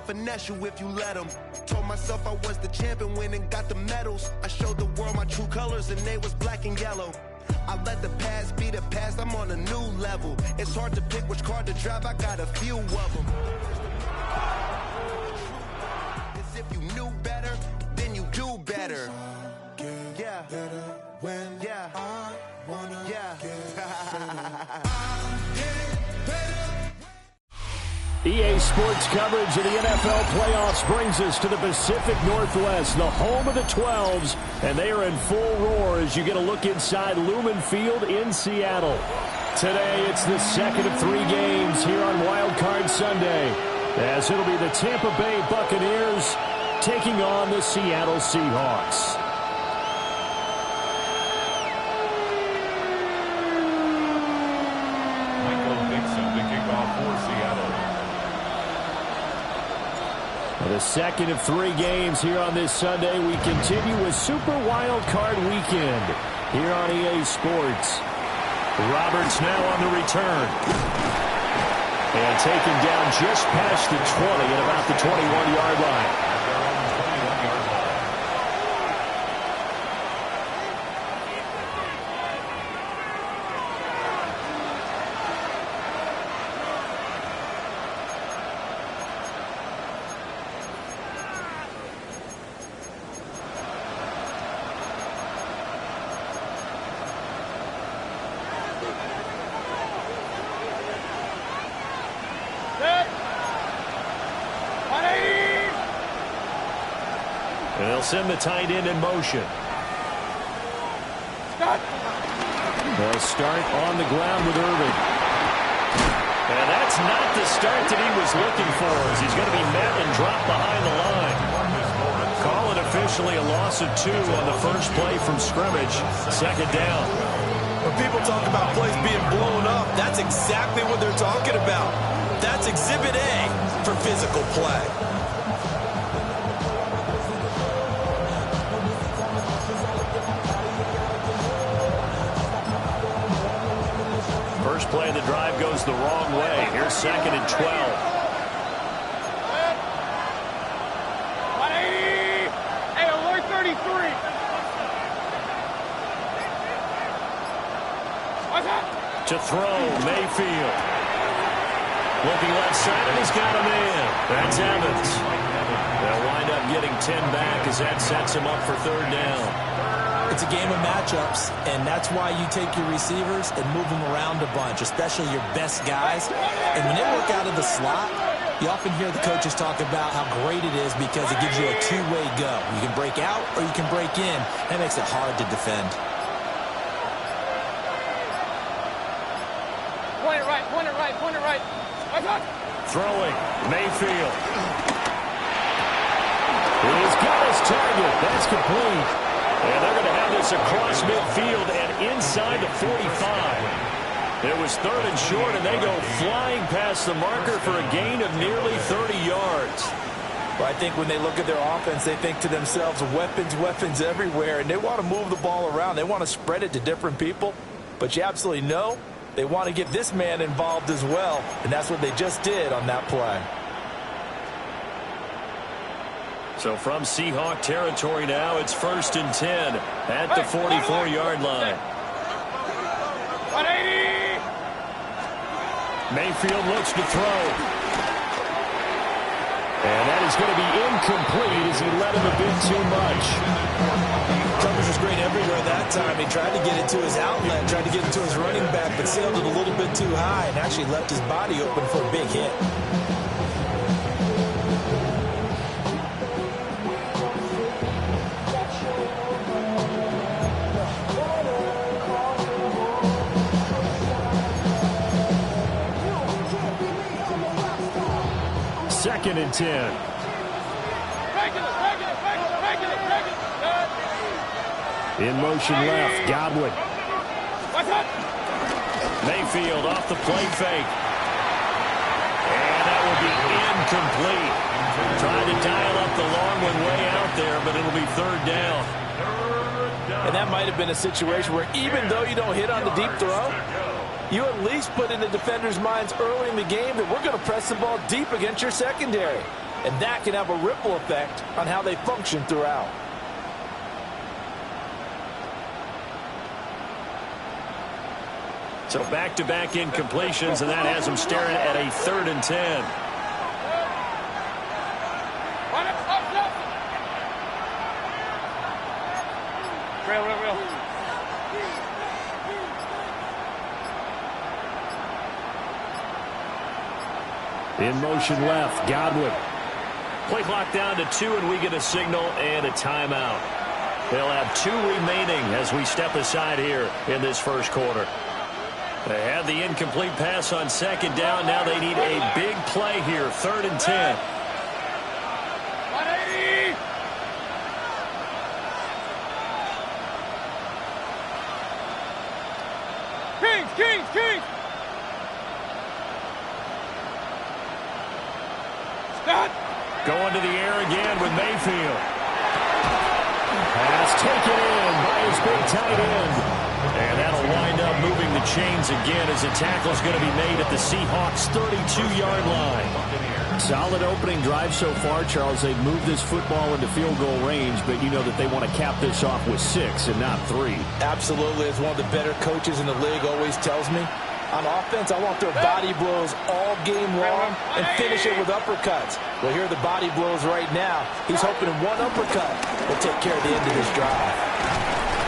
finesse you if you let them. Told myself I was the champion, went and got the medals. I showed the world my true colors and they was black and yellow. I let the past be the past, I'm on a new level. It's hard to pick which car to drive, I got a few of them. As if you knew better, then you do better. Yeah. Better when I wanna get EA Sports coverage of the NFL playoffs brings us to the Pacific Northwest, the home of the 12s, and they are in full roar as you get a look inside Lumen Field in Seattle. Today, it's the second of 3 games here on Wild Card Sunday, as it'll be the Tampa Bay Buccaneers taking on the Seattle Seahawks. The second of 3 games here on this Sunday. We continue with Super Wild Card Weekend here on EA Sports. Roberts now on the return. And taken down just past the 20 at about the 21-yard line. And they'll send the tight end in motion. They'll start on the ground with Irvin. And that's not the start that he was looking for, as he's going to be met and dropped behind the line. Call it officially a loss of 2 on the first play from scrimmage. Second down. When people talk about plays being blown up, that's exactly what they're talking about. That's Exhibit A for physical play. First play of the drive goes the wrong way. Here's second and 12. 180. Hey, alert 33. What's up? To throw, Mayfield. Looking left side, and he's got a man. That's Evans. They'll wind up getting 10 back as that sets him up for third down. It's a game of matchups, and that's why you take your receivers and move them around a bunch, especially your best guys. And when they work out of the slot, you often hear the coaches talk about how great it is because it gives you a two-way go. You can break out or you can break in. That makes it hard to defend. Point it right, point it right, point it right. Throwing, Mayfield. He's got his target. That's complete. And they're going to have this across midfield and inside the 45. It was third and short, and they go flying past the marker for a gain of nearly 30 yards. Well, I think when they look at their offense, they think to themselves, weapons, weapons everywhere, and they want to move the ball around. They want to spread it to different people. But you absolutely know they want to get this man involved as well, and that's what they just did on that play. So from Seahawk territory now, it's 1st and 10 at the 44-yard line. 180. Mayfield looks to throw. And that is going to be incomplete as he led him a bit too much. Coverage was great everywhere that time. He tried to get it to his outlet, tried to get it to his running back, but sailed it a little bit too high and actually left his body open for a big hit. Second and 10. In motion left, Godwin. Mayfield off the play fake. And that will be incomplete. Trying to dial up the long one way out there, but it'll be third down. And that might have been a situation where even though you don't hit on the deep throw, you at least put in the defenders' minds early in the game that we're going to press the ball deep against your secondary. and that can have a ripple effect on how they function throughout. So back-to-back incompletions, and that has them staring at a 3rd and 10. Real. In motion left, Godwin. Play clock down to 2, and we get a signal and a timeout. They'll have 2 remaining as we step aside here in this first quarter. They had the incomplete pass on 2nd down. Now they need a big play here, 3rd and 10. Kings! Stop! Going to the air again with Mayfield. Pass taken in by his big tight end. And that'll wind up moving the chains again as the tackle's going to be made at the Seahawks' 32-yard line. Solid opening drive so far, Charles. They've moved this football into field goal range, but you know that they want to cap this off with 6 and not 3. Absolutely. As one of the better coaches in the league always tells me, on offense, I want their body blows all game long and finish it with uppercuts. Well, here are the body blows right now. He's hoping in one uppercut will take care of the end of his drive.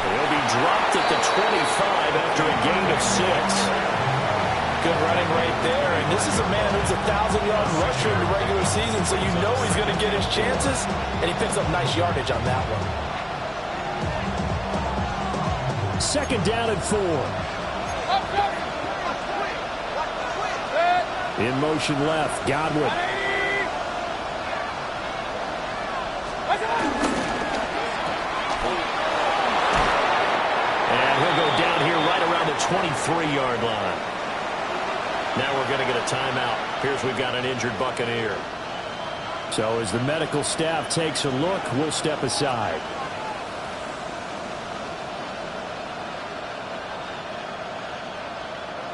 He'll be dropped at the 25 after a gain of 6. Good running right there. And this is a man who's a 1,000-yard rusher in the regular season, so you know he's going to get his chances. And he picks up nice yardage on that one. 2nd down and 4. In motion left, Godwin. And he'll go down here right around the 23-yard line. Now we're going to get a timeout. Here's we've got an injured Buccaneer. So as the medical staff takes a look, we'll step aside.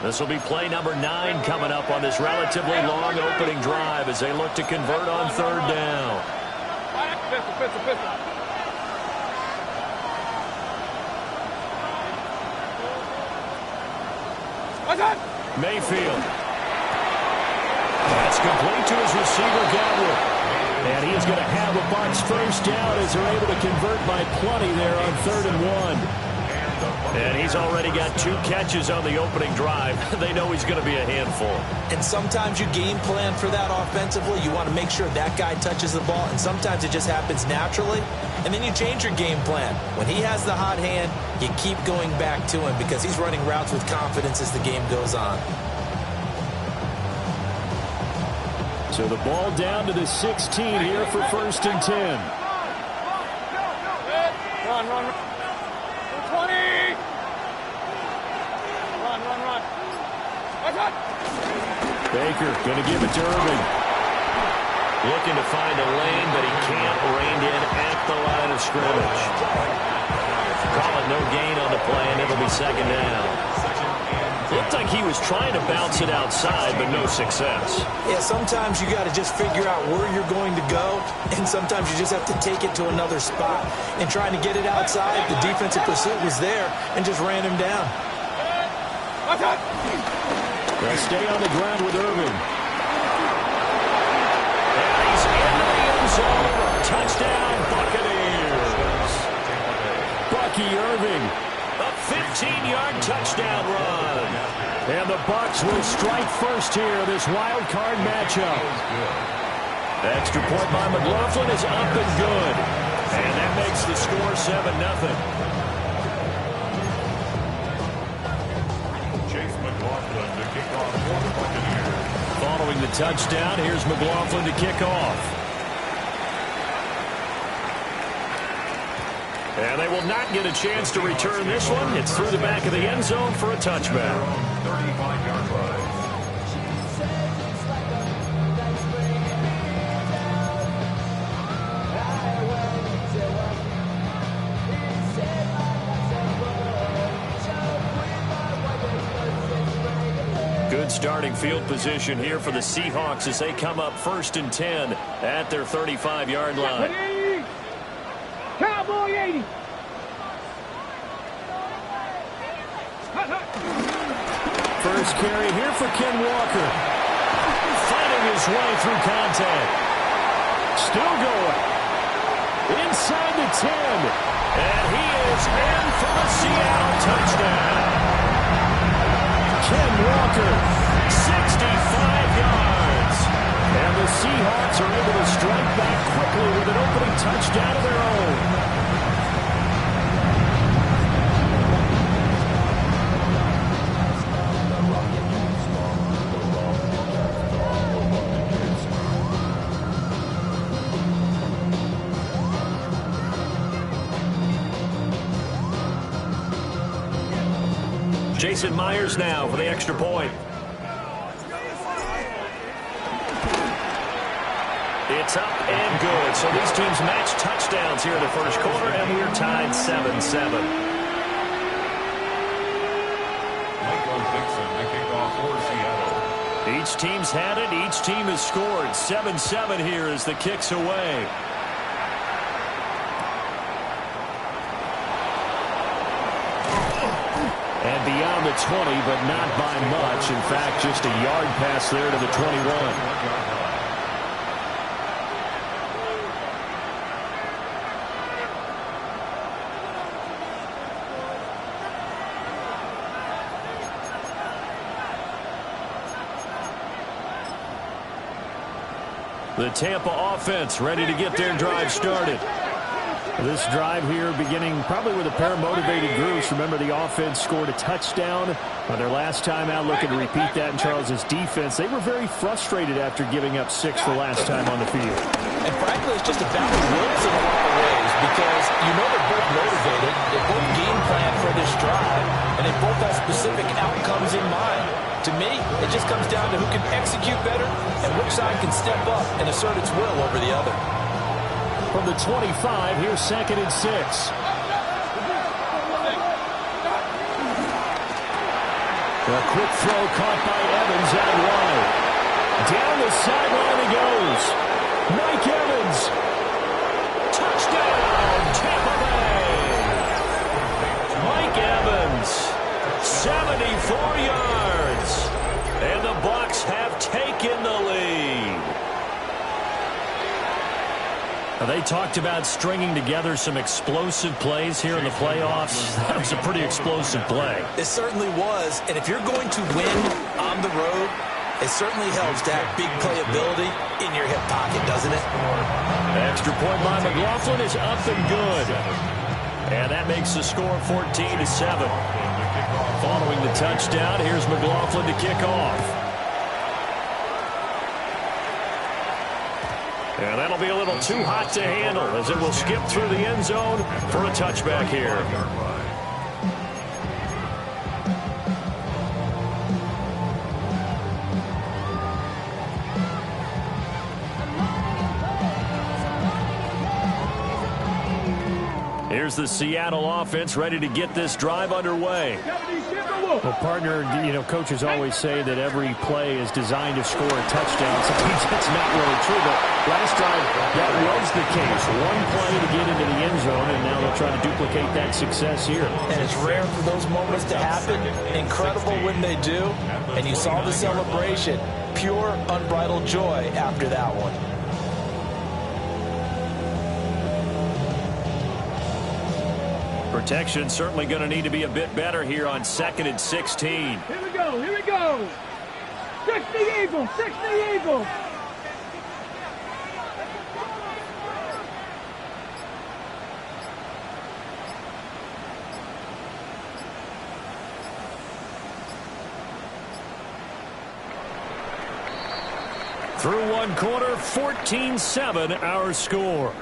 This will be play number 9 coming up on this relatively long opening drive as they look to convert on 3rd down. Pistol. Mayfield. That's complete to his receiver, Godwin. And he is going to have a Bucs 1st down as they're able to convert by plenty there on 3rd and 1. And he's already got 2 catches on the opening drive. They know he's going to be a handful. And sometimes you game plan for that offensively. You want to make sure that guy touches the ball, and sometimes it just happens naturally. And then you change your game plan. When he has the hot hand, you keep going back to him because he's running routes with confidence as the game goes on. So the ball down to the 16 here for 1st and 10. Run. 20! Run. Baker going to give it to Irving. Looking to find a lane, but he can't rein in at the line of scrimmage. Call it no gain on the play, and it'll be 2nd down. Looked like he was trying to bounce it outside, but no success. Yeah, sometimes you got to just figure out where you're going to go, and sometimes you just have to take it to another spot. And trying to get it outside, the defensive pursuit was there and just ran him down. They'll stay on the ground with Irving. And he's into the end zone. Touchdown, Buccaneers. Bucky Irving. A 15-yard touchdown run. And the Bucs will strike first here in this wild card matchup. Extra point by McLaughlin is up and good. And that makes the score 7-0. Following the touchdown, here's McLaughlin to kick off. And they will not get a chance to return this one. It's through the back of the end zone for a touchback. 35-yard line. Good starting field position here for the Seahawks as they come up 1st and 10 at their 35-yard line. Cowboy 80. First carry here for Ken Walker. Fighting his way through contact. Still going. Inside the 10. And he is in for the Seattle touchdown. Ken Walker, 65 yards. And the Seahawks are able to strike back quickly with an opening touchdown of their own. Jason Myers now for the extra point. It's up and good. So these teams match touchdowns here in the first quarter, and we're tied 7-7. Each team's had it. Each team has scored. 7-7 here as the kick's away. And beyond the 20, but not by much. In fact, just a yard pass there to the 21. The Tampa offense ready to get their drive started. This drive here beginning probably with a pair of motivated groups. Remember, the offense scored a touchdown on their last time out, looking to repeat that in Charles's defense. They were very frustrated after giving up 6 the last time on the field. And frankly, it's just a battle of wills in a lot of ways because you know they're both motivated. They both game plan for this drive, and they both have specific outcomes in mind. To me, it just comes down to who can execute better and which side can step up and assert its will over the other. From the 25, here's 2nd and 6. A quick throw caught by Evans out wide. Down the sideline he goes. Mike Evans. Touchdown, Tampa Bay. Mike Evans, 74 yards. And the Bucs have taken the lead. They talked about stringing together some explosive plays here in the playoffs. That was a pretty explosive play. It certainly was. And if you're going to win on the road, it certainly helps to have big playability in your hip pocket, doesn't it? Extra point by McLaughlin is up and good. And that makes the score 14-7. Following the touchdown, here's McLaughlin to kick off. And that'll be a little too hot to handle as it will skip through the end zone for a touchback here. Here's the Seattle offense ready to get this drive underway. Well, partner, you know, coaches always say that every play is designed to score a touchdown. Sometimes that's not really true, but last drive, that was the case. One play to get into the end zone, and now they'll try to duplicate that success here. And it's rare for those moments to happen. Incredible when they do. And you saw the celebration. Pure, unbridled joy after that one. Protection certainly going to need to be a bit better here on 2nd and 16. Here we go, here we go. 60 Eagles, 60 Eagles. Through one quarter, 14-7 our score.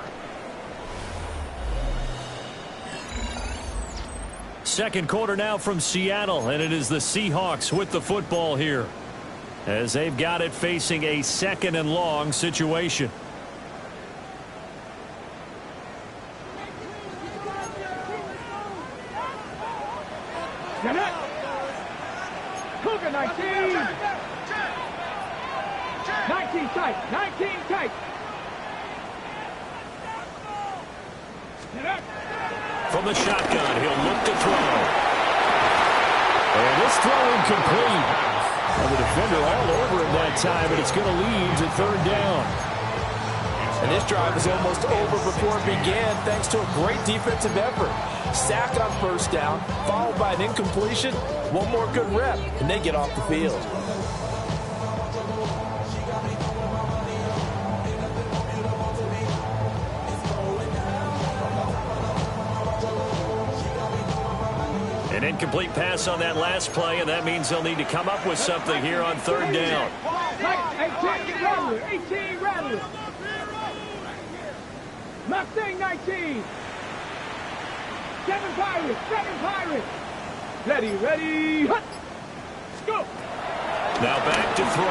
Second quarter now from Seattle, and it is the Seahawks with the football here as they've got it facing a 2nd and long situation. Get it. Cougar 19. 19 tight. 19 tight. From the shotgun, he'll look to throw. And this throw incomplete. And the defender all over him that time, and it's going to lead to third down. And this drive was almost over before it began thanks to a great defensive effort. Sack on first down, followed by an incompletion. One more good rep, and they get off the field. An incomplete pass on that last play, and that means they'll need to come up with something here on third down. 18 Rattler. 18 Rattler. Mustang 19. 7 Pirates. 7 Pirates. Ready. Hut. Go. Now back to throw.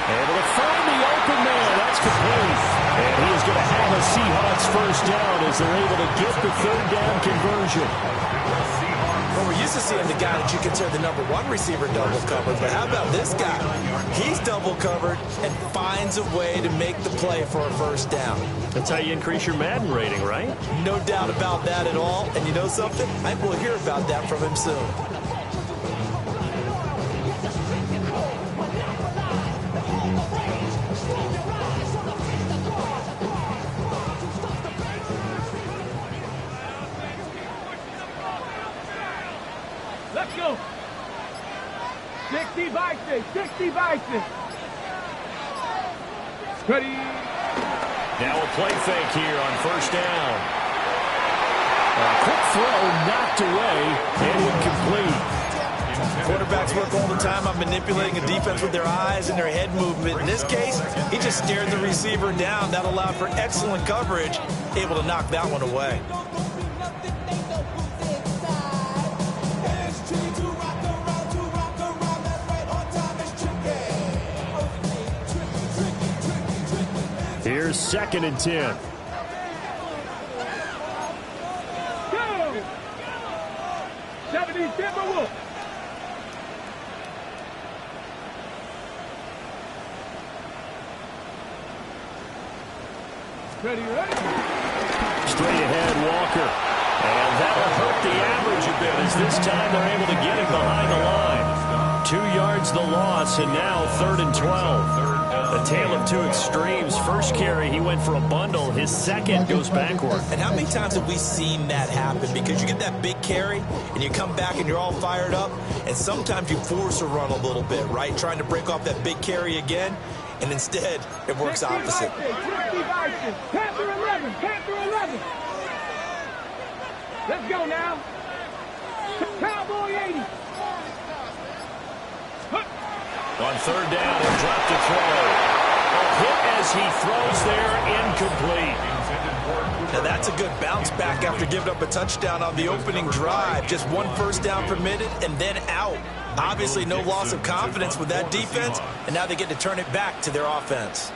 Able to find the open man. That's complete. And he is going to have a Seahawks first down as they're able to get the third down conversion. Well, we're used to seeing the guy that you consider the number one receiver double covered, but how about this guy? He's double covered and finds a way to make the play for a first down. That's how you increase your Madden rating, right? No doubt about that at all. And you know something? I think we'll hear about that from him soon. Let's go. 60 Bison. 60 Bison. Ready. Now a play fake here on first down. A quick throw knocked away and incomplete. Quarterbacks work all the time on manipulating a defense with their eyes and their head movement. In this case, he just stared the receiver down. That allowed for excellent coverage, able to knock that one away. Here's 2nd and 10. Go. 70 Timberwolves. Ready. Straight ahead, Walker. And that'll hurt the average a bit as this time they're able to get him behind the line. 2 yards the loss, and now 3rd and 12. A tale of two extremes. First carry, he went for a bundle. His second goes backward. And how many times have we seen that happen? Because you get that big carry, and you come back and you're all fired up, and sometimes you force a run a little bit, right? Trying to break off that big carry again, and instead, it works opposite. Panther 11. Panther 11. Let's go now. Cowboy 80. On third down, he'll drop to throw. A hit as he throws there, incomplete. Now that's a good bounce back after giving up a touchdown on the opening drive. Just one first down permitted and then out. Obviously no loss of confidence with that defense, and now they get to turn it back to their offense.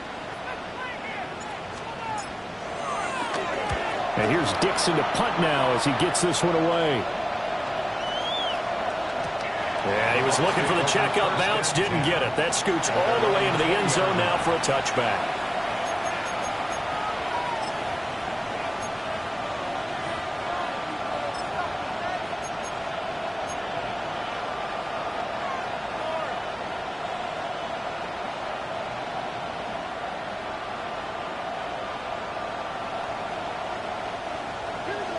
And here's Dixon to punt now as he gets this one away. Yeah, he was looking for the check-up bounce, didn't get it. That scoots all the way into the end zone now for a touchback.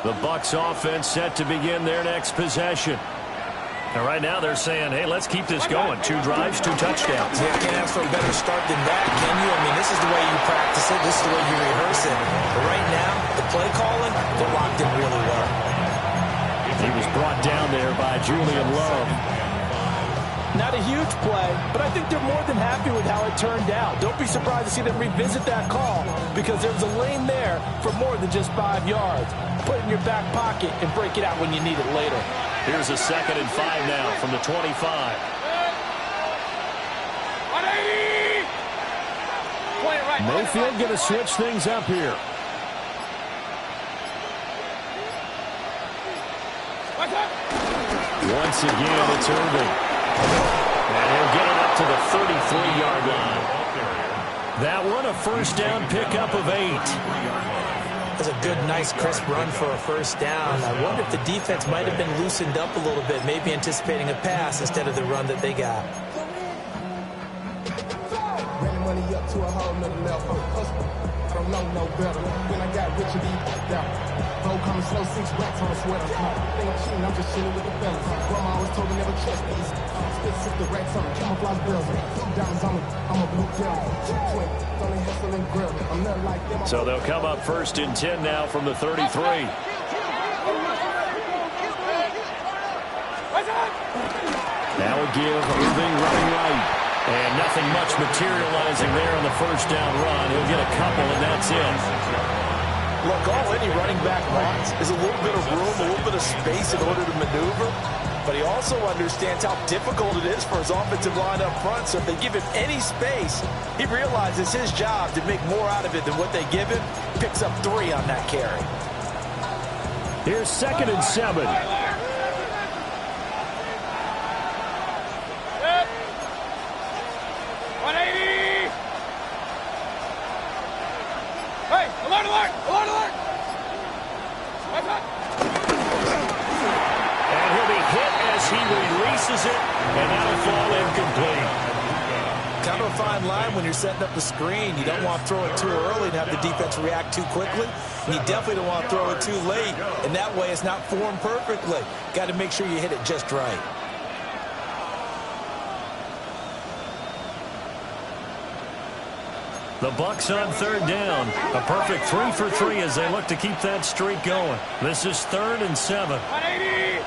The Bucs offense set to begin their next possession. And right now they're saying, hey, let's keep this going. 2 drives, 2 touchdowns. Yeah, can't ask for a better start than that, can you? I mean, this is the way you practice it. This is the way you rehearse it. But right now, the play calling, they're locked in really well. He was brought down there by Julian Love. Not a huge play, but I think they're more than happy with how it turned out. Don't be surprised to see them revisit that call because there was a lane there for more than just 5 yards. Put it in your back pocket and break it out when you need it later. Here's a 2nd and 5 now from the 25. Mayfield going to switch things up here. Once again, it's Irving. And he'll get it up to the 33-yard line. That one a first down pickup of 8. That's a good, nice, crisp run for a first down. I wonder if the defense might have been loosened up a little bit, maybe anticipating a pass instead of the run that they got. Money up to a whole nother level. I don't know no better. When I got rich and deep down. Bro coming slow, 6 racks on a sweater. Think I'm cheating, I'm just chilling with the fellas. Grandma always told me never trust these. Spit 60 racks on camouflage bills. Diamonds on me, I'm a blue devil. Twin, only hustle and grill. I'm not like them. So they'll come up first and 10 now from the 33. Now a give, Irving running right. And nothing much materializing there on the first down run. He'll get a couple, and that's it. Look, all any running back wants is a little bit of room, a little bit of space in order to maneuver. But he also understands how difficult it is for his offensive line up front. So if they give him any space, he realizes his job to make more out of it than what they give him. Picks up 3 on that carry. Here's 2nd and 7. And he'll be hit as he releases it, and that'll fall incomplete. Kind of a fine line when you're setting up the screen. You don't want to throw it too early and have the defense react too quickly. And you definitely don't want to throw it too late, and that way it's not formed perfectly. Got to make sure you hit it just right. The Bucs on 3rd down. A perfect 3 for 3 as they look to keep that streak going. This is 3rd and 7. 180.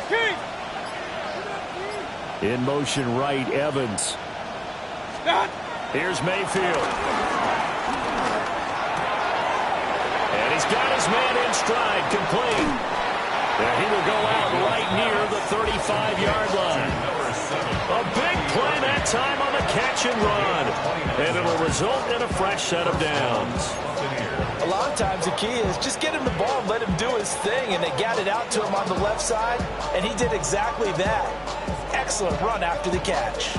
Kings. In motion right, Evans. Stop. Here's Mayfield. And he's got his man in stride, complete. And he will go out right near the 35-yard line. A big play that time on the catch and run. And it'll result in a fresh set of downs. A lot of times the key is just get him the ball and let him do his thing. And they got it out to him on the left side. And he did exactly that. Excellent run after the catch.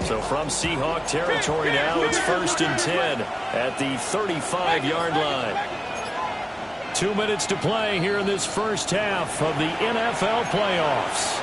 So from Seahawk territory now, it's 1st and 10 at the 35-yard line. 2 minutes to play here in this first half of the NFL playoffs.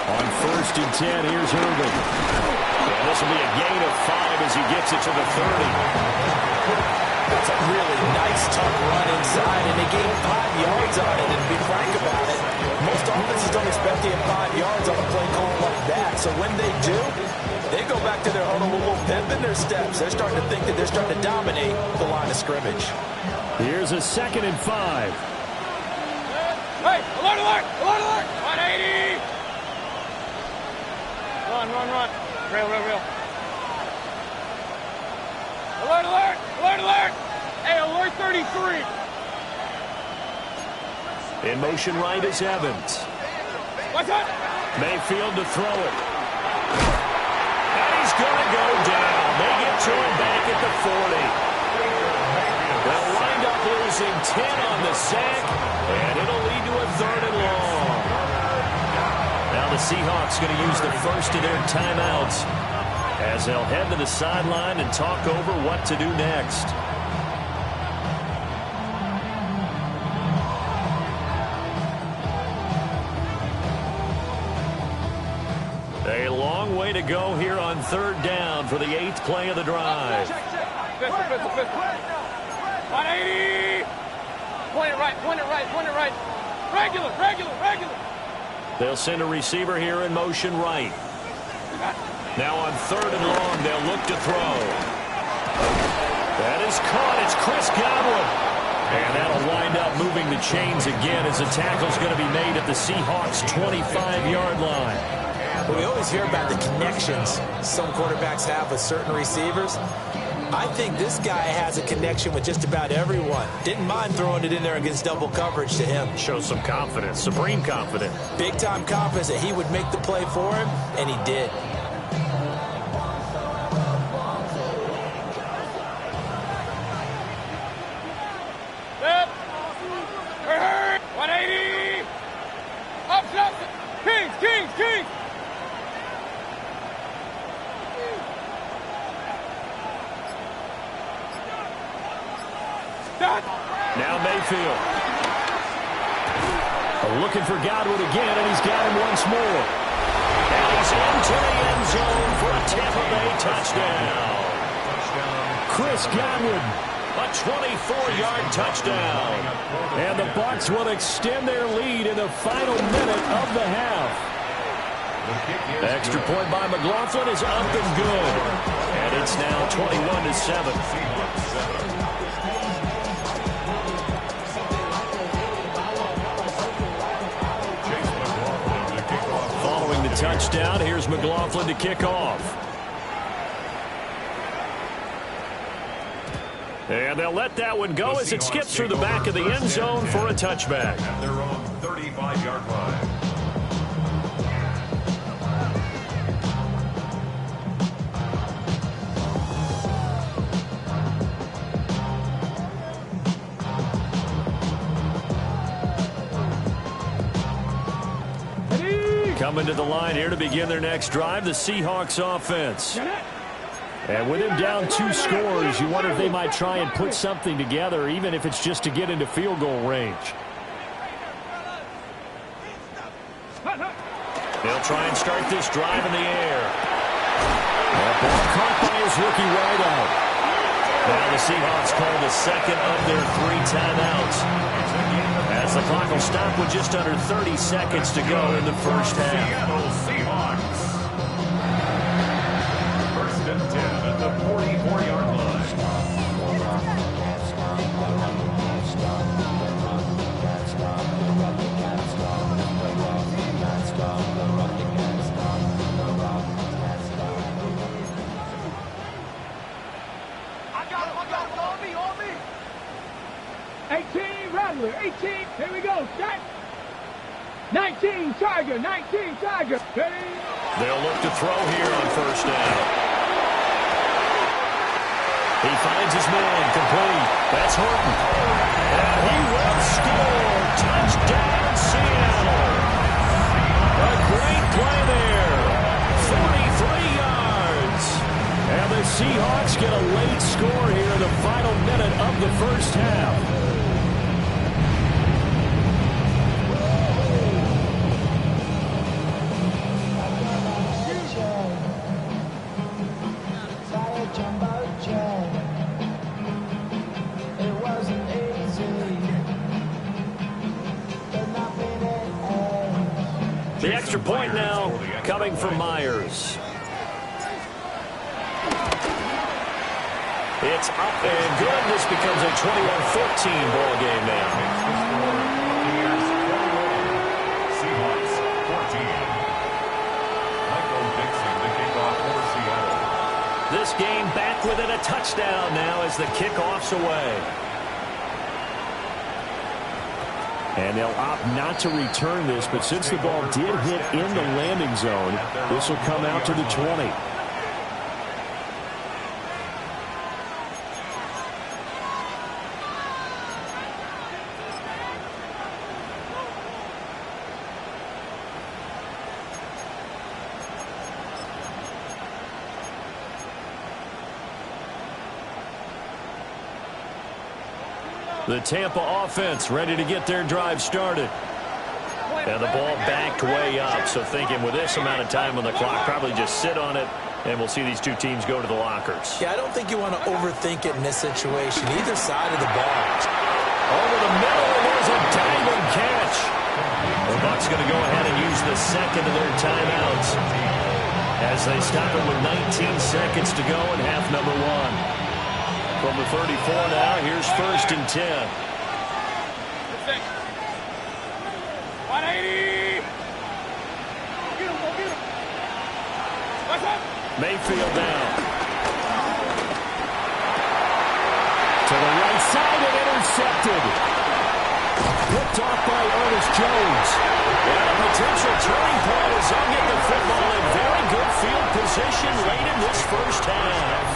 On 1st and 10, here's Irving. And this will be a gain of 5 as he gets it to the 30. That's a really nice, tough run inside, and they gained 5 yards on it. And to be frank about it, most offenses don't expect to get 5 yards on a play call like that. So when they do, they go back to their huddle with a little pep in their steps. They're starting to think that they're starting to dominate the line of scrimmage. Here's a 2nd and 5. Hey, alert! 180. Run. Real. Alert! Hey, alert 33. In motion right is Evans. What's up? Mayfield to throw it. And he's going to go down. They get to him back at the 40. They'll wind up losing 10 on the sack, and it'll lead to a 3rd and long. Now the Seahawks going to use the first of their timeouts as they'll head to the sideline and talk over what to do next. A long way to go here on 3rd down for the 8th play of the drive. 180. Point it right. Regular. They'll send a receiver here in motion right. Now on 3rd and long, they'll look to throw. That is caught. It's Chris Godwin. And that'll wind up moving the chains again as the tackle's going to be made at the Seahawks' 25-yard line. Well, we always hear about the connections some quarterbacks have with certain receivers. I think this guy has a connection with just about everyone. Didn't mind throwing it in there against double coverage to him. Shows some confidence, supreme confidence. Big-time confidence that he would make the play for him, and he did. Step. 180. Up, up. Kings, Kings, Kings. Now Mayfield. Looking for Godwin again, and he's got him once more. And he's into the end zone for a Tampa Bay touchdown. Chris Godwin, a 24-yard touchdown. And the Bucs will extend their lead in the final minute of the half. The extra point by McLaughlin is up and good. And it's now 21-7. Following the touchdown, here's McLaughlin to kick off. And they'll let that one go as it skips through the back of the end zone for a touchback. At their own 35-yard line. Coming to the line here to begin their next drive, the Seahawks offense. And with him down 2 scores, you wonder if they might try and put something together, even if it's just to get into field goal range. They'll try and start this drive in the air. That ball caught by his rookie wideout. Now the Seahawks call the second of their 3 timeouts. As the clock will stop with just under 30 seconds to go in the first half. Seattle Seahawks. First and 10 at the 44-yard line. I got him. On me. 18, Rattler, 18. Here we go. Set. 19, Tiger, 19, Tiger. Ready? They'll look to throw here on first down. He finds his man, complete. That's Horton. And he will score. Touchdown, Seattle. A great play there. 43 yards. And the Seahawks get a late score here in the final minute of the first half. The extra point now coming from Myers. It's up and good. This becomes a 21-14 ball game now. Seahawks 14. Michael Dixon to kick off for Seattle. This game back within a touchdown now as the kickoff's away. And they'll opt not to return this, but since the ball did hit in the landing zone, this will come out to the 20. The Tampa offense ready to get their drive started. And the ball backed way up, so thinking with this amount of time on the clock, probably just sit on it, and we'll see these two teams go to the lockers. Yeah, I don't think you want to overthink it in this situation. Either side of the ball. Over the middle, and there's a diving catch. The Bucs going to go ahead and use the second of their timeouts as they stop it with 19 seconds to go in half number 1. From the 34 now, here's first and 10. 180. Go get him. Mayfield down. To the right side and intercepted. Picked off by Ernest Jones. And a potential turning point as they'll get the football in very good field position late in this first half.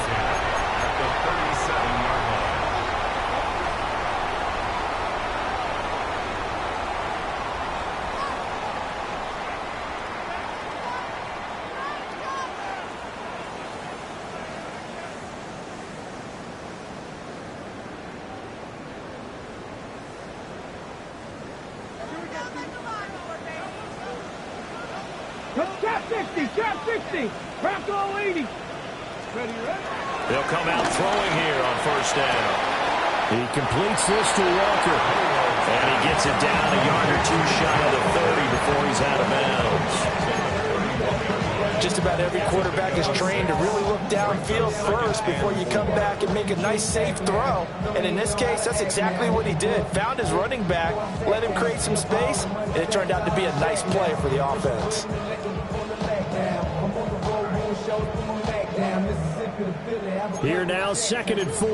At the 37-yard line. Trap 60, trap 60, trap all 80. Ready, ready? They'll come out throwing here on first down. He completes this to Walker. And he gets it down a yard or two shy of the 30 before he's out of bounds. Just about every quarterback is trained to really look downfield first before you come back and make a nice, safe throw. And in this case, that's exactly what he did. Found his running back, let him create some space, and it turned out to be a nice play for the offense. Here now, 2nd and 4.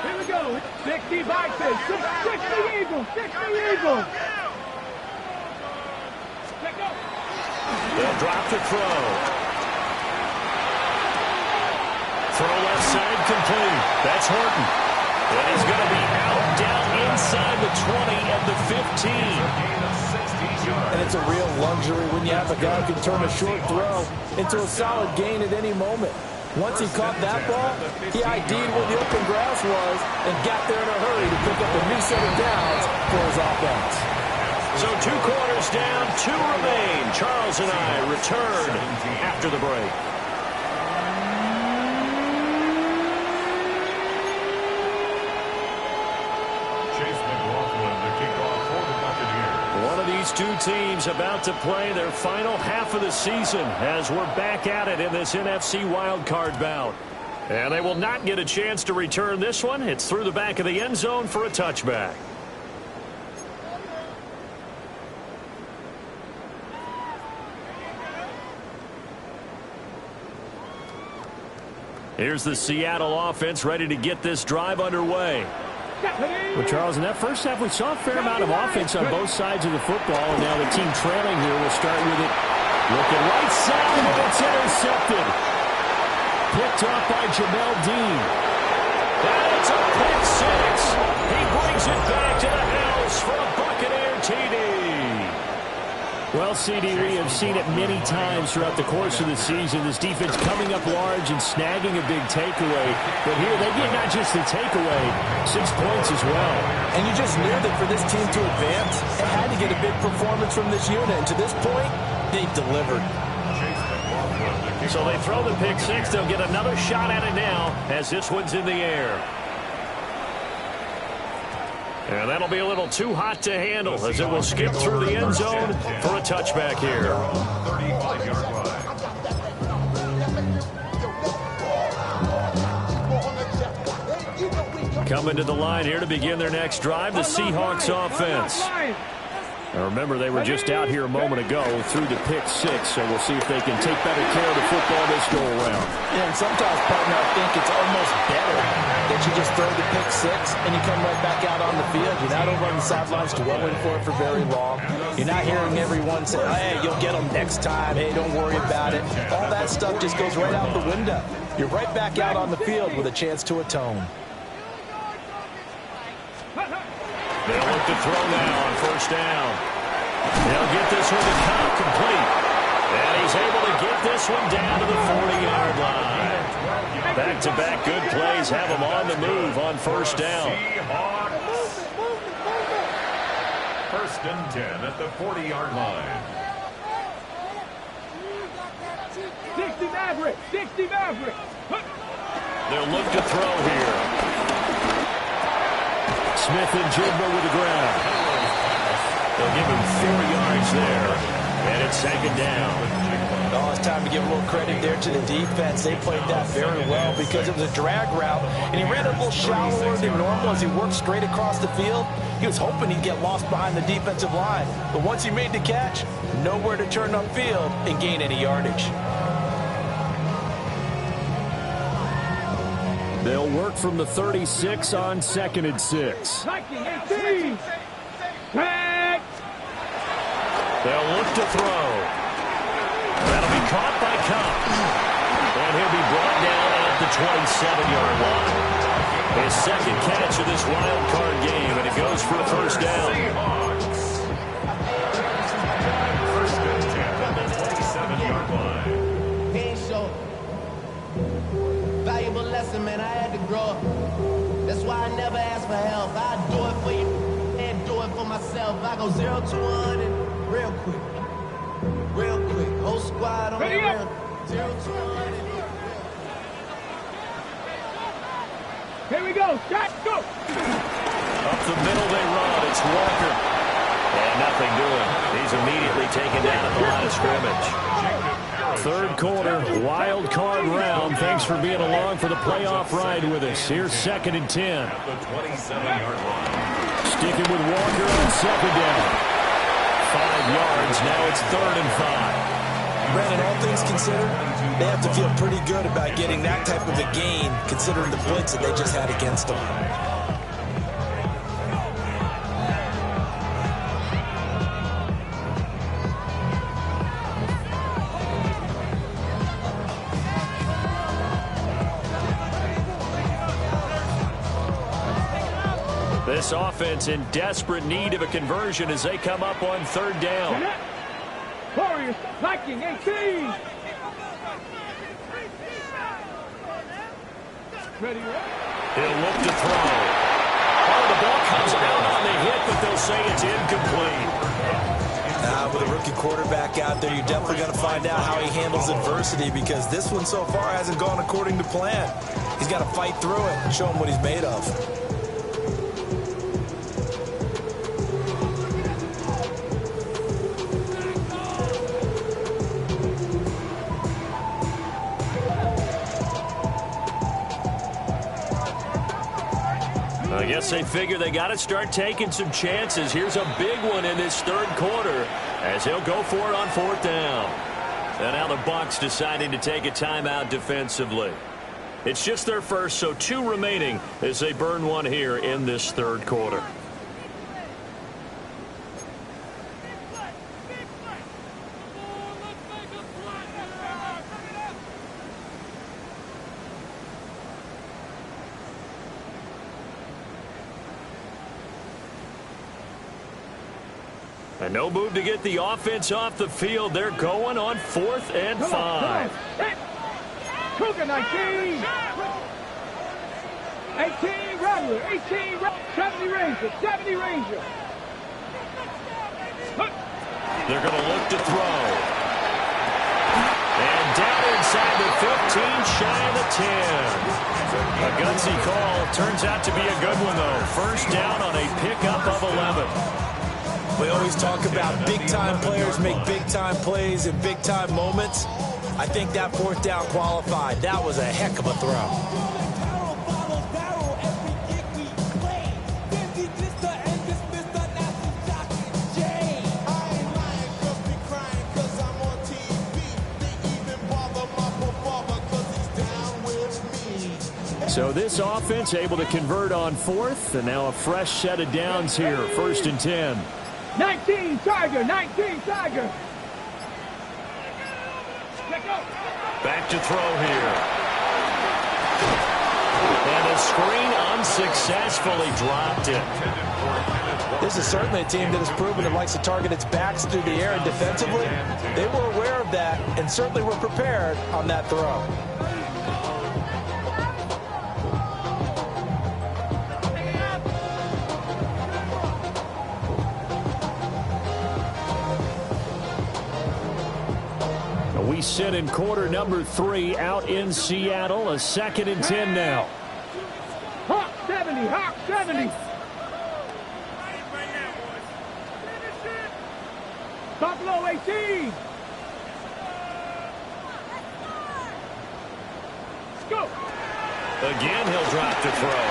Here we go. 60 boxes. 60 Eagles. 60 Eagles. Check up. They'll drop the throw. Throw left side complete. That's Horton. And he's going to be out down inside the 20 at the 15. And it's a real luxury when you have a guy who can turn a short throw into a solid gain at any moment. Once he caught that ball, he ID'd where the open grass was and got there in a hurry to pick up a new set of downs for his offense. So 2 quarters down, 2 remain. Charles and I return after the break. One of these two teams about to play their final half of the season as we're back at it in this NFC wildcard bout. And they will not get a chance to return this one. It's through the back of the end zone for a touchback. Here's the Seattle offense ready to get this drive underway. Well, Charles, in that first half, we saw a fair amount of offense on both sides of the football. And now the team trailing here will start with it. Looking right side, and it's intercepted. Picked off by Jamel Dean. And it's a pick six. He brings it back to the house for a Buccaneer TD. Well, CD, we have seen it many times throughout the course of the season. This defense coming up large and snagging a big takeaway. But here, they get not just the takeaway, 6 points as well. And you just knew that for this team to advance, it had to get a big performance from this unit. And to this point, they've delivered. So they throw the pick six. They'll get another shot at it now as this one's in the air. And that'll be a little too hot to handle as it will skip through the end zone for a touchback here. 35-yard line. Coming to the line here to begin their next drive, the Seahawks offense. Now remember, they were just out here a moment ago through the pick six, so we'll see if they can take better care of the football this go-around. Yeah, and sometimes, partner, I think it's almost better that you just throw the pick six and you come right back out on the field. You're not over on the sidelines dwelling for it for very long. You're not hearing everyone say, hey, you'll get them next time. Hey, don't worry about it. All that stuff just goes right out the window. You're right back out on the field with a chance to atone. They'll look to throw now on first down. They'll get this one to Cobb complete. And he's able to get this one down to the 40-yard line. Back-to-back good plays have him on the move on first down. First and 10 at the 40-yard line. 60 Maverick, 60 Maverick. They'll look to throw here. Smith and Jigba with the ground. They'll give him 4 yards there. And it's second down. Oh, it's time to give a little credit there to the defense. They played that very well because it was a drag route, and he ran a little shallower than normal as he worked straight across the field. He was hoping he'd get lost behind the defensive line, but once he made the catch, nowhere to turn upfield and gain any yardage. They'll work from the 36 on 2nd and 6. They'll look to throw. That'll be caught by Cup. And he'll be brought down at the 27-yard line. His second catch of this wild card game, and it goes for a first down. First and 10 at the 27-yard line. Can't show valuable lesson, man. I had to grow up. That's why I never ask for help. I do it for you and do it for myself. I go 0 to 100 real quick. Real quick. Whole squad on the real. 0 to 100. Here we go. Shot, go. Up the middle they run. It's Walker. And nothing doing. He's immediately taken down at the line of scrimmage. Third quarter, wild card round. Thanks for being along for the playoff ride with us. Here's 2nd and 10. At the 27-yard line. Sticking with Walker on 2nd down. 5 yards. Now it's 3rd and 5. Brandon, all things considered, they have to feel pretty good about getting that type of a gain, considering the blitz that they just had against them. This offense in desperate need of a conversion as they come up on 3rd down. Warriors, Viking, 18. Ready, He'll look to throw. Oh, the ball comes out on the hit, but they'll say it's incomplete. With a rookie quarterback out there, you're definitely going to find out how he handles adversity, because this one so far hasn't gone according to plan. He's got to fight through it and show him what he's made of. I guess they figure they got to start taking some chances. Here's a big one in this 3rd quarter as he'll go for it on 4th down. And now the Bucs deciding to take a timeout defensively. It's just their first, so 2 remaining as they burn one here in this 3rd quarter. And no move to get the offense off the field. They're going on 4th and 5. Cougar 19. 18 Rattler. 18 70 Ranger. 70 Ranger. They're going to look to throw. And down inside the 15, shy of the 10. A gutsy call. Turns out to be a good one, though. First down on a pickup of 11. We always talk about big-time players make big-time plays in big-time moments. I think that 4th down qualified. That was a heck of a throw. So this offense able to convert on 4th, and now a fresh set of downs here. 1st and 10. 19 Tiger, 19 Tiger. Back to throw here. And a screen unsuccessfully dropped it. This is certainly a team that has proven it likes to target its backs through the air, and defensively, they were aware of that and certainly were prepared on that throw. We sit in quarter number 3 out in Seattle. A 2nd and 10 now. Hawk 70, Hawk 70. Buffalo 18. Go. Again, he'll drop to throw.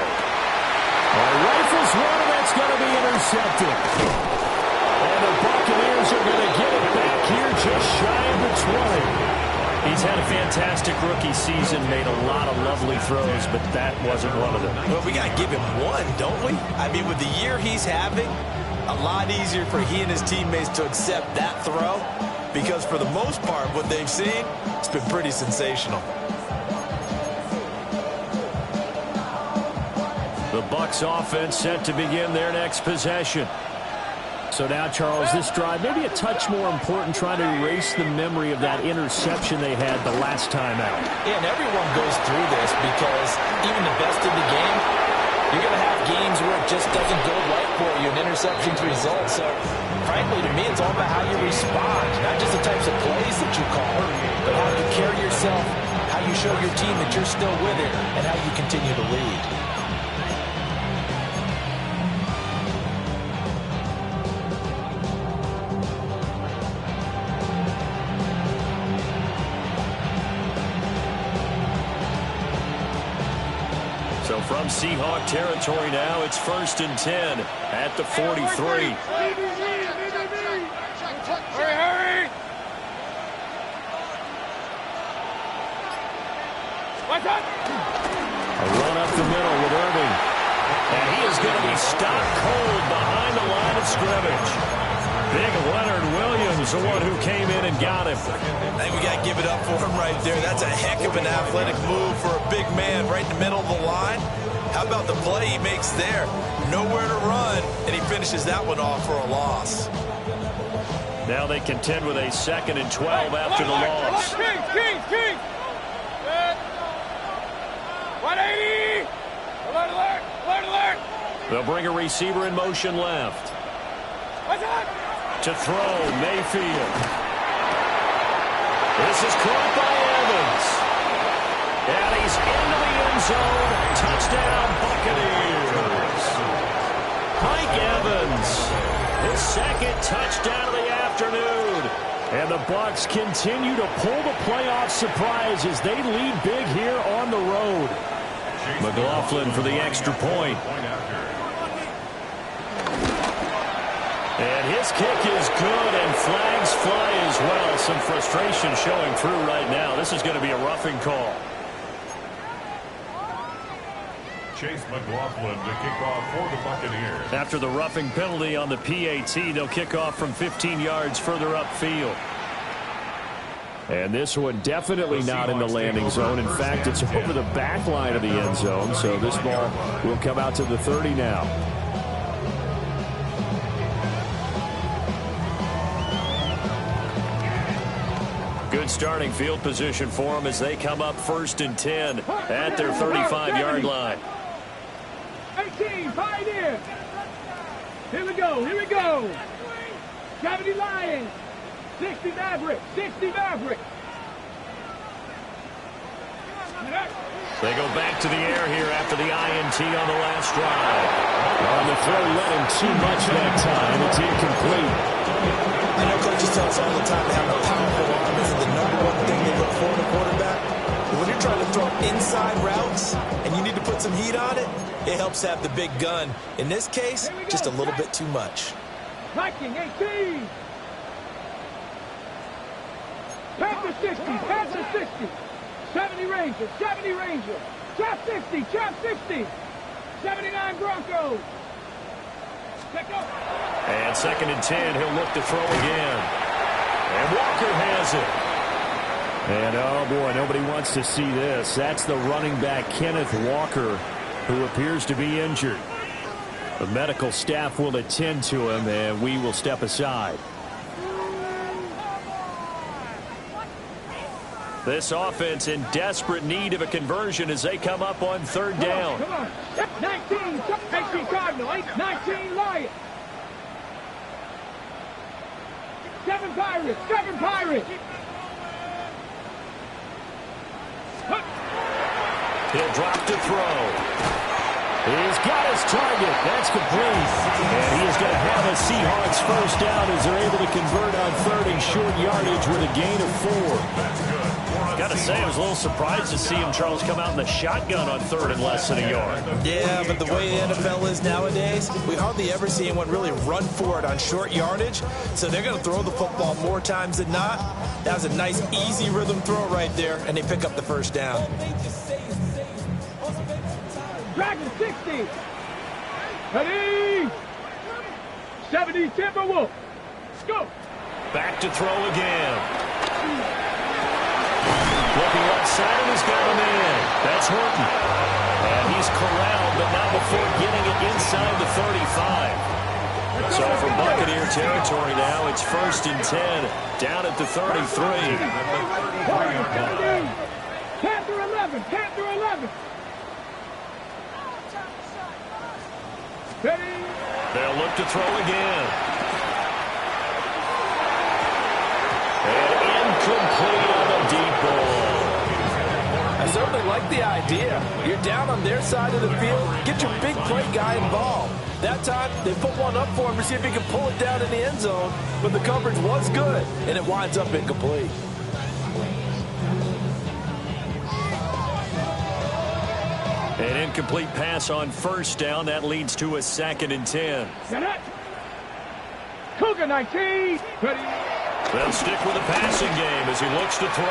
Rifles one, and that's going to be intercepted. And the Buccaneers are going to get it back here just shy of the 20. He's had a fantastic rookie season, made a lot of lovely throws, but that wasn't one of them. Well, we got to give him one, don't we? I mean, with the year he's having, a lot easier for he and his teammates to accept that throw because for the most part, what they've seen, it's been pretty sensational. The Bucs offense set to begin their next possession. So now, Charles, this drive, maybe a touch more important, trying to erase the memory of that interception they had the last time out. Yeah, and everyone goes through this because even the best in the game, you're going to have games where it just doesn't go right for you, and interceptions result. So, frankly, to me, it's all about how you respond, not just the types of plays that you call, but how you carry yourself, how you show your team that you're still with it, and how you continue to lead. So from Seahawk territory now, it's 1st and 10 at the 43. Hurry! Watch out! A run up the middle with Irving. And he is going to be stopped cold behind the line of scrimmage. Big Leonard Williams, the one who came in and got him. I think we got to give it up for him right there. That's a heck of an athletic move for a big man right in the middle of the line. How about the play he makes there? Nowhere to run, and he finishes that one off for a loss. Now they contend with a 2nd and 12 after the loss. King! 180! Alert! They'll bring a receiver in motion left. What's up? To throw, Mayfield. This is caught by Evans. And he's into the end zone. Touchdown, Buccaneers. Mike Evans, his 2nd touchdown of the afternoon. And the Bucs continue to pull the playoff surprise as they lead big here on the road. McLaughlin for the extra point. And his kick is good, and flags fly as well. Some frustration showing through right now. This is going to be a roughing call. Chase McLaughlin to kick off for the Buccaneers. After the roughing penalty on the PAT, they'll kick off from 15 yards further upfield. And this one definitely not in the landing zone. In fact, it's over the back line of the end zone. So this ball will come out to the 30 now. Good starting field position for them as they come up 1st and 10 at their 35-yard line. 18, Pioneer. Here we go. 70 Lions. 60 Maverick. They go back to the air here after the INT on the last drive. On the throw, let him too much that time. It's incomplete. I know coaches tell us all the time to have a powerful arm is the #1 thing they look for in a quarterback. But when you're trying to throw inside routes and you need to put some heat on it, it helps have the big gun. In this case, just a little bit too much. Viking 18. Panther 60. 70 Ranger. Chop 60. 79 Broncos. And 2nd and 10, he'll look to throw again. And Walker has it. And, oh, boy, nobody wants to see this. That's the running back, Kenneth Walker, who appears to be injured. The medical staff will attend to him, and we will step aside. This offense in desperate need of a conversion as they come up on 3rd down. Come on. 19, 18 Cardinal, 19 Lions. 7 Pirates. He'll drop to throw. He's got his target. That's complete. And he is going to have a Seahawks 1st down as they're able to convert on 3rd and short yardage with a gain of 4. Got to say, I was a little surprised to see him, Charles, come out in the shotgun on 3rd and less than a yard. Yeah, but the way the NFL is nowadays, we hardly ever see anyone really run for it on short yardage. So they're going to throw the football more times than not. That was a nice, easy rhythm throw right there, and they pick up the first down. Dragon 60. Ready. 70 Timberwolves. Let's go. Back to throw again. Looking left side, and he's got him in. That's Horton. And he's corralled, but not before getting it inside the 35. So for Buccaneer territory now, it's 1st and 10, down at the 33. Panther 11, Panther 11. Ready. They'll look to throw again. And incomplete on the deep ball. I certainly like the idea. You're down on their side of the field. Get your big play guy involved. That time, they put one up for him to see if he can pull it down in the end zone. But the coverage was good, and it winds up incomplete. An incomplete pass on 1st down. That leads to a 2nd and 10. Set it. Cougar 19. Ready. They'll stick with the passing game as he looks to throw.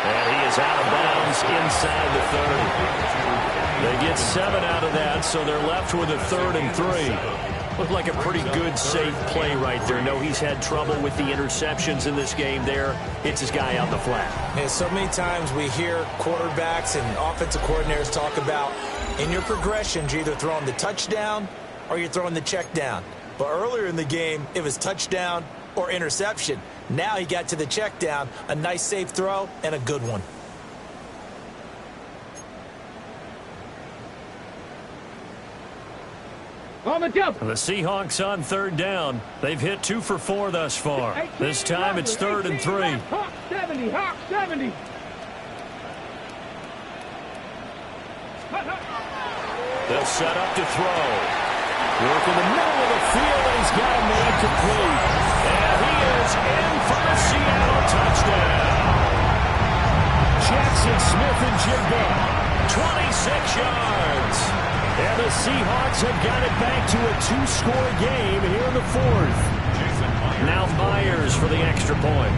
And he is out of bounds inside the 30. They get 7 out of that, so they're left with a 3rd and 3. Looked like a pretty good, safe play right there. No, he's had trouble with the interceptions in this game there. It's his guy out in the flat. And so many times we hear quarterbacks and offensive coordinators talk about in your progressions, you're either throwing the touchdown or you're throwing the check down. But earlier in the game, it was touchdown or interception. Now he got to the check down, a nice safe throw, and a good one. On the jump. The Seahawks on 3rd down. They've hit 2 for 4 thus far. This time it's 3rd and 3. Hawk 70, Hawk 70. They'll set up to throw. Work in the middle of the field, and he's got him incomplete. And he is in for the Seattle touchdown. Jackson Smith-Njigba, 26 yards. And the Seahawks have got it back to a 2-score game here in the 4th. Now Myers for the extra point.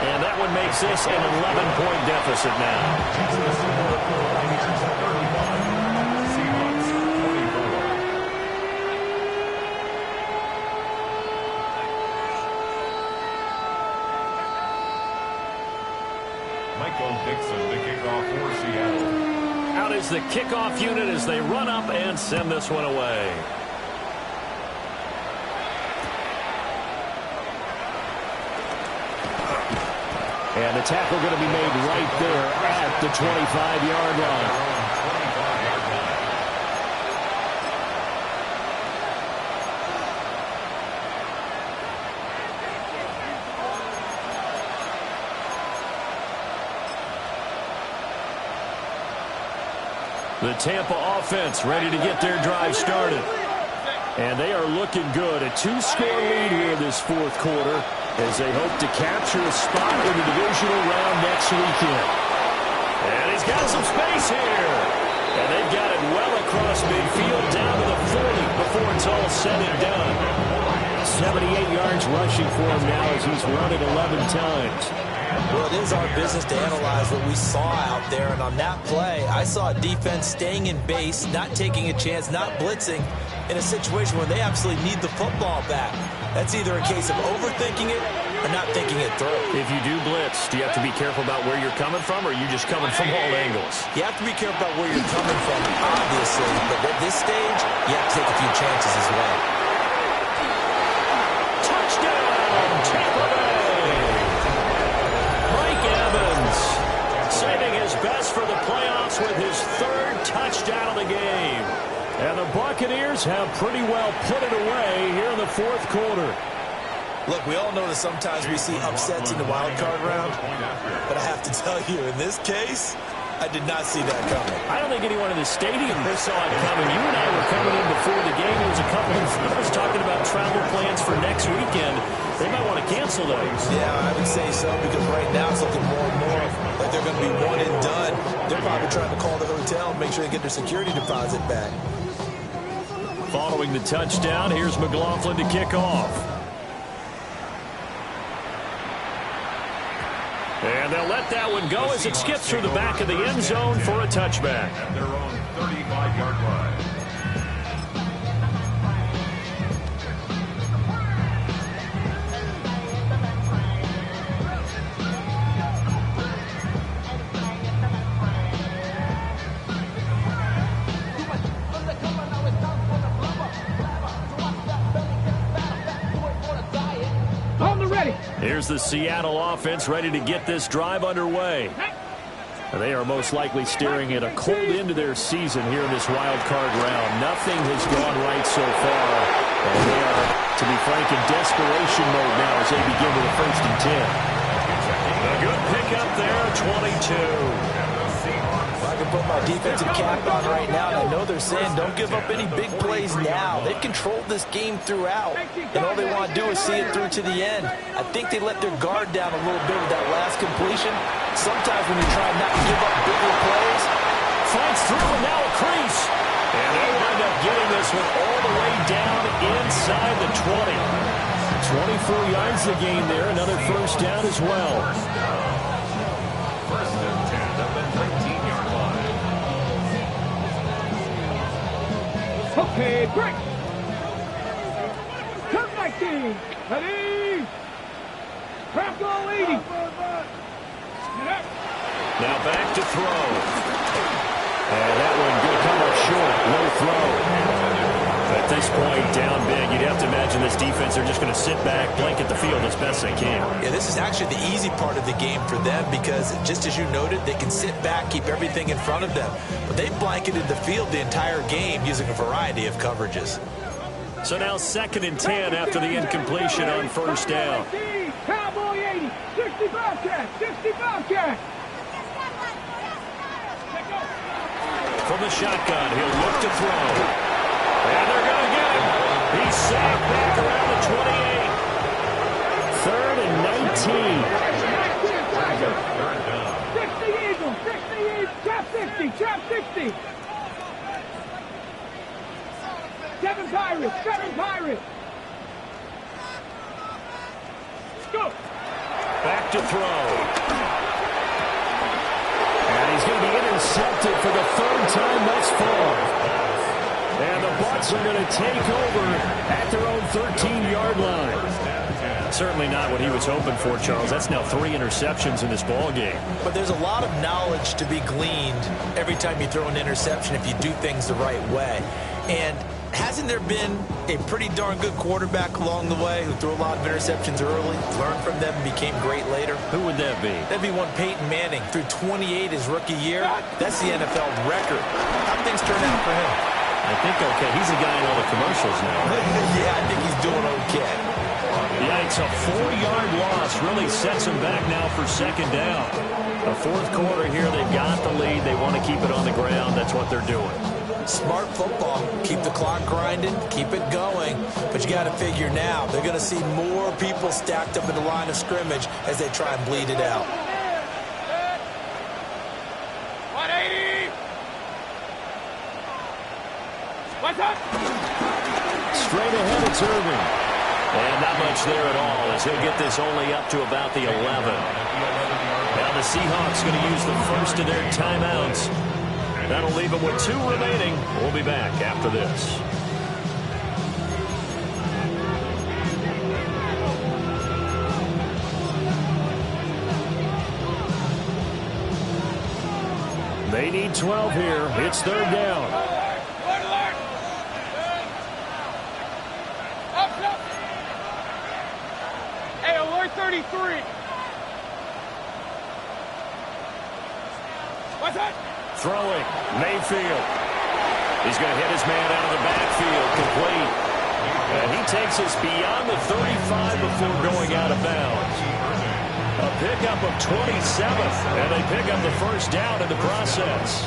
And that one makes this an 11-point deficit now. Out is the kickoff unit as they run up and send this one away. And the tackle going to be made right there at the 25-yard line. The Tampa offense ready to get their drive started. And they are looking good. A 2-score lead here in this 4th quarter as they hope to capture a spot in the divisional round next weekend. And he's got some space here. And they've got it well across midfield down to the 40 before it's all said and done. 78 yards rushing for him now as he's run it 11 times. Well, it is our business to analyze what we saw out there, and on that play, I saw a defense staying in base, not taking a chance, not blitzing, in a situation where they absolutely need the football back. That's either a case of overthinking it or not thinking it through. If you do blitz, do you have to be careful about where you're coming from, or are you just coming from all angles? You have to be careful about where you're coming from, obviously, but at this stage, you have to take a few chances as well. Touchdown, Tampa Bay! Saving his best for the playoffs with his 3rd touchdown of the game. And the Buccaneers have pretty well put it away here in the 4th quarter. Look, we all know that sometimes we see upsets in the wild card round, but I have to tell you, in this case, I did not see that coming. I don't think anyone in the stadium saw it coming. You and I were coming in before the game. There was a couple of us talking about travel plans for next weekend. They might want to cancel those. Yeah, I would say so, because right now it's looking more and more like they're going to be one and done. They're probably trying to call the hotel and make sure they get their security deposit back. Following the touchdown, here's McLaughlin to kick off. And they'll let that one go as it skips through the back of the end zone for a touchback. At their own 35-yard line. Here's the Seattle offense ready to get this drive underway. They are most likely staring at a cold end to their season here in this wild card round. Nothing has gone right so far, and they are, to be frank, in desperation mode now as they begin with a 1st and 10. A good pickup there, 22. I can put my defensive cap on right now, and I know they're saying don't give up any big plays now. They've controlled this game throughout, and all they want to do is see it through to the end. I think they let their guard down a little bit with that last completion. Sometimes when you try not to give up bigger plays, fights through, and now a crease. And they wind up getting this one all the way down inside the 20. 24 yards the gain there, another 1st down as well. 1st and 10 at the 19-yard line. Okay, break. Turn 19. Ready. Crap goal 80. Now back to throw. And that one going to come up short. Low throw. At this point, down big, you'd have to imagine this defense, they're just going to sit back, blanket the field as best they can. Yeah, this is actually the easy part of the game for them because, just as you noted, they can sit back, keep everything in front of them. But they blanketed the field the entire game using a variety of coverages. So now 2nd and 10 after the incompletion on 1st down. Cowboy 80, 65 catch, 65 catch. From the shotgun, he'll look to throw. And they're going to get him. He's sacked back around the 28. 3rd and 19. 60 Eagles, trap 60, trap 60. 7 Pirates. Go. Back to throw. And he's going to be intercepted for the 3rd time thus far. And the Bucs are going to take over at their own 13-yard line. Certainly not what he was hoping for, Charles. That's now 3 interceptions in this ball game. But there's a lot of knowledge to be gleaned every time you throw an interception if you do things the right way. And hasn't there been a pretty darn good quarterback along the way who threw a lot of interceptions early, learned from them, and became great later? Who would that be? That'd be one Peyton Manning. Threw 28 his rookie year. That's the NFL record. How'd things turn out for him? I think okay. He's a guy in all the commercials now. Yeah, I think he's doing okay. Yeah, it's a 4-yard loss. Really sets him back now for 2nd down. A 4th quarter here. They've got the lead. They want to keep it on the ground. That's what they're doing. Smart football. Keep the clock grinding. Keep it going. But you got to figure now, they're going to see more people stacked up in the line of scrimmage as they try and bleed it out. 180. What's up? Straight ahead, it's Irving. And not much there at all as he'll get this only up to about the 11. Now the Seahawks going to use the first of their timeouts. That'll leave them with 2 remaining. We'll be back after this. They need 12 here. It's 3rd down. Hey, alert 33. What's that? Throwing. Mayfield. He's going to hit his man out of the backfield. Complete. And he takes us beyond the 35 before going out of bounds. A pickup of 27, and they pick up the first down in the process.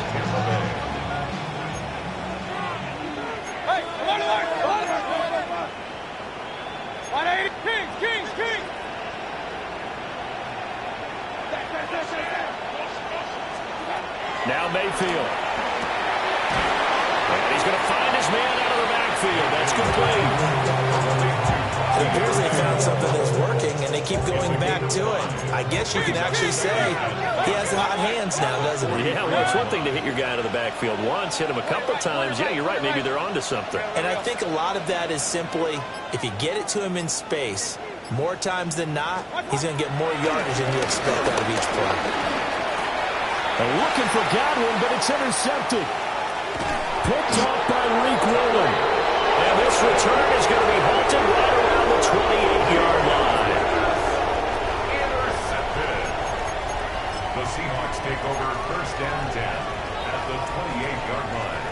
Hey, Kings. Now Mayfield. And he's going to find his man out of the backfield. That's complete. It appears they found something that's working, and they keep going back to it. I guess you can actually say he has the hot hands now, doesn't he? Yeah, well, it's one thing to hit your guy out of the backfield once, hit him a couple times. Yeah, you're right. Maybe they're onto something. And I think a lot of that is simply, if you get it to him in space, more times than not, he's going to get more yardage than you expect out of each play. And looking for Godwin, but it's intercepted. Picked off by Reek Woolen. And this return is going to be halted right around the 28-yard line. Intercepted. The Seahawks take over first and 10 at the 28-yard line.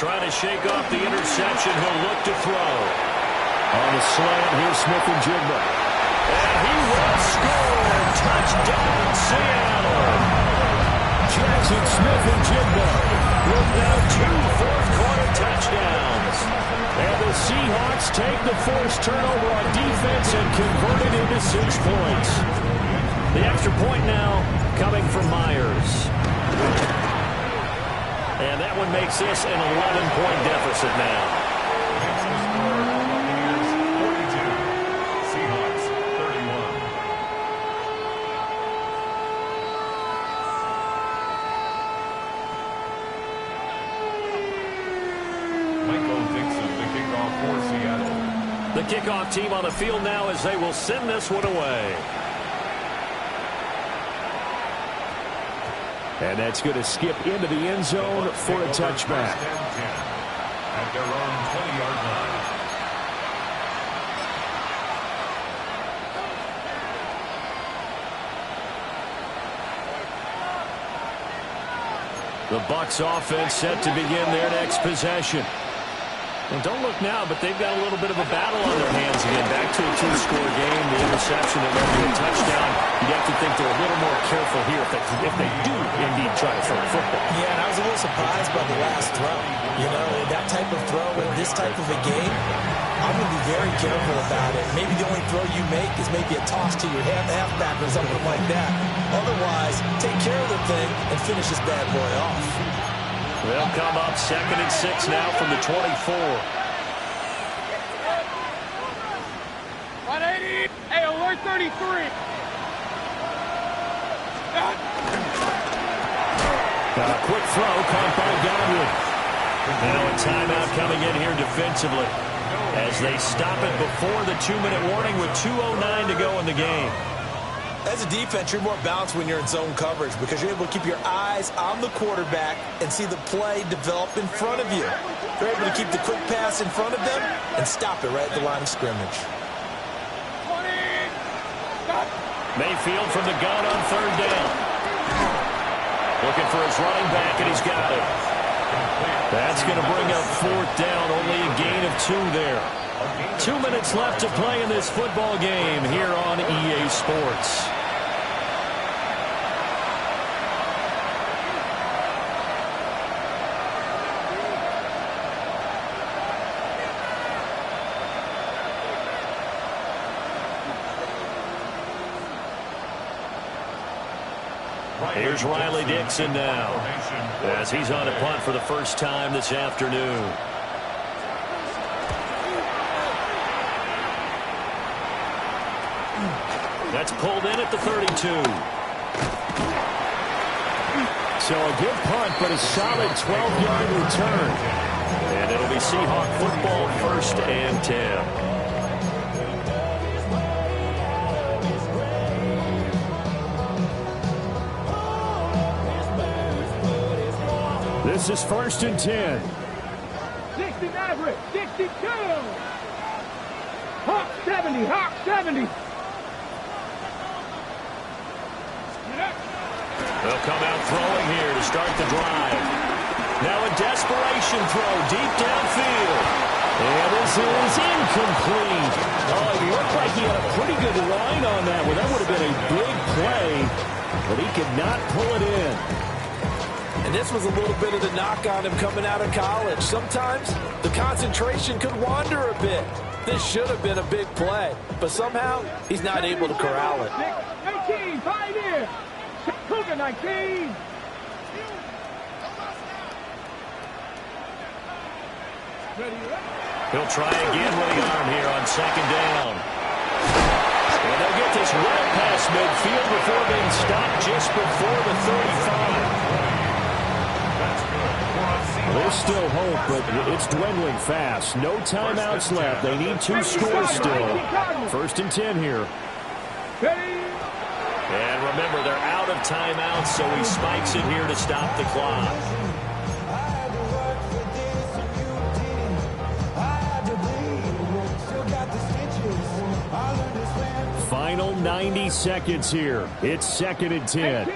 Trying to shake off the interception. He'll look to throw. On the slant, here's Smith-Njigba. And he will score. Touchdown, Seattle. Jackson Smith-Njigba with now 2 fourth-quarter touchdowns. And the Seahawks take the forced turnover on defense and convert it into 6 points. The extra point now coming from Myers. And that one makes this an 11-point deficit now. Buccaneers 42, Seahawks 31. Michael Dixon, the kickoff for Seattle. The kickoff team on the field now as they will send this one away. And that's going to skip into the end zone for a touchback. At their own 20-yard line. The Bucs offense set to begin their next possession. And don't look now, but they've got a little bit of a battle on their hands again. Back to a 2-score game. The interception that led to a touchdown. You'd have to think they're a little more careful here if they do indeed try to throw the football. Yeah, and I was a little surprised by the last throw. You know, that type of throw in this type of a game, I'm going to be very careful about it. Maybe the only throw you make is maybe a toss to your halfback or something like that. Otherwise, take care of the thing and finish this bad boy off. They'll come up 2nd and 6 now from the 24. 180. Hey, alert 33. A quick throw caught by Godwin. Now a timeout coming in here defensively as they stop it before the 2-minute warning with 2:09 to go in the game. As a defense, you're more balanced when you're in zone coverage because you're able to keep your eyes on the quarterback and see the play develop in front of you. You're able to keep the quick pass in front of them and stop it right at the line of scrimmage. Mayfield from the gun on 3rd down. Looking for his running back, and he's got it. That's going to bring up 4th down, only a gain of 2 there. 2 minutes left to play in this football game here on EA Sports. Here's Riley Dixon now as he's on a punt for the first time this afternoon. That's pulled in at the 32. So a good punt, but a solid 12-yard return. And And it'll be Seahawk football, 1st and 10. This is 1st and 10. 60 Maverick, 62. Hawk 70, Hawk 70. They'll come out throwing here to start the drive. Now a desperation throw deep downfield. And this is incomplete. Oh, he looked like he had a pretty good line on that one. That would have been a big play, but he could not pull it in. And this was a little bit of the knock on him coming out of college. Sometimes the concentration could wander a bit. This should have been a big play, but somehow he's not able to corral it. 19, Pioneer. Cougar 19. He'll try again with the arm here on 2nd down. And they'll get this well past midfield before being stopped just before the 35. There's still hope, but it's dwindling fast. No timeouts left. They need 2 scores still. 1st and 10 here. And remember, they're out of timeouts, so he spikes it here to stop the clock. Final 90 seconds here. It's 2nd and 10.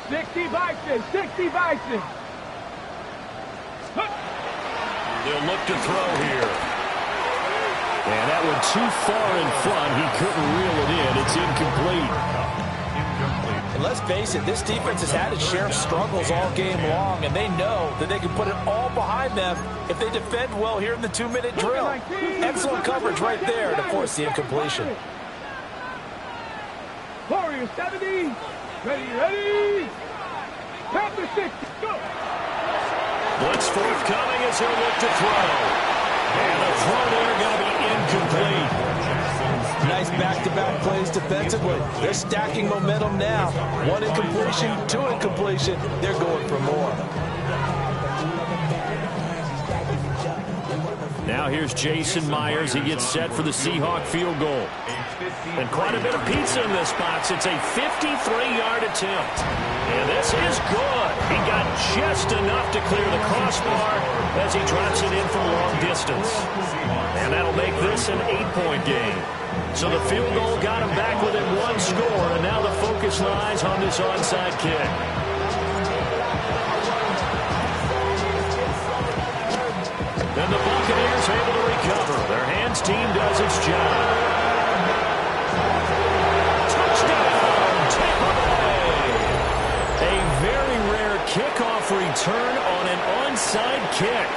60 Bison, 60 Bison. They'll look to throw here. And that one too far in front. He couldn't reel it in. It's incomplete. And let's face it, this defense has had its share of struggles all game long, and they know that they can put it all behind them if they defend well here in the 2-minute drill. Excellent coverage right there to force the incompletion. Warriors 70. Ready. Panther 6, go. Blitz forthcoming as he'll look to throw. And the throw there going to be incomplete. Nice back-to-back plays defensively. They're stacking momentum now. 1 incompletion, 2 incompletion. They're going for more. Now here's Jason Myers. He gets set for the Seahawk field goal. And quite a bit of pizza in this box. It's a 53-yard attempt. And this is good. He got just enough to clear the crossbar as he drops it in from long distance. And that'll make this an 8-point game. So the field goal got him back within 1 score, and now the focus lies on this onside kick. And the Buccaneers able to recover. Their hands team does its job. Touchdown, Tampa Bay! A very rare kickoff return on an onside kick.